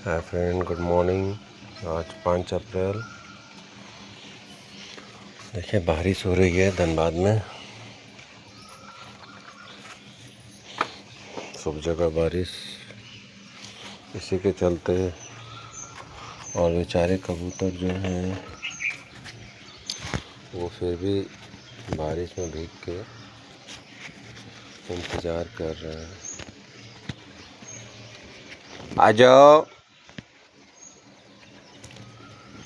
Hi friend, good morning. आज 5 अप्रैल। देखिए बारिश हो रही है धनबाद में, सब जगह बारिश। इसी के चलते और बेचारे कबूतर जो हैं वो फिर भी बारिश में भीग के इंतज़ार कर रहे हैं। आ जाओ,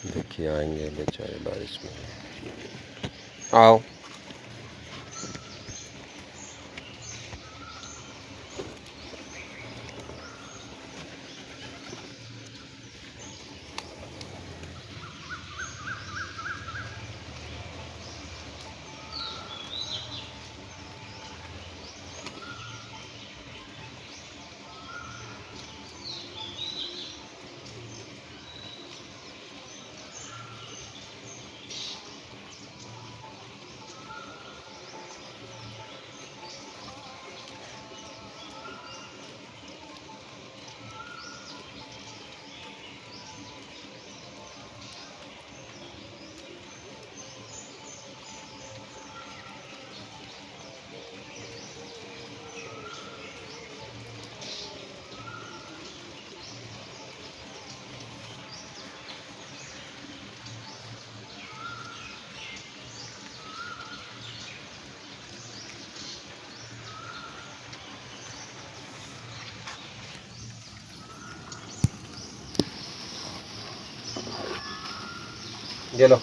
देखिए आएंगे बेचारे बारिश में। आओ। ये लो।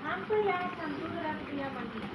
हमको यार शैम्पू रख दिया बढ़िया।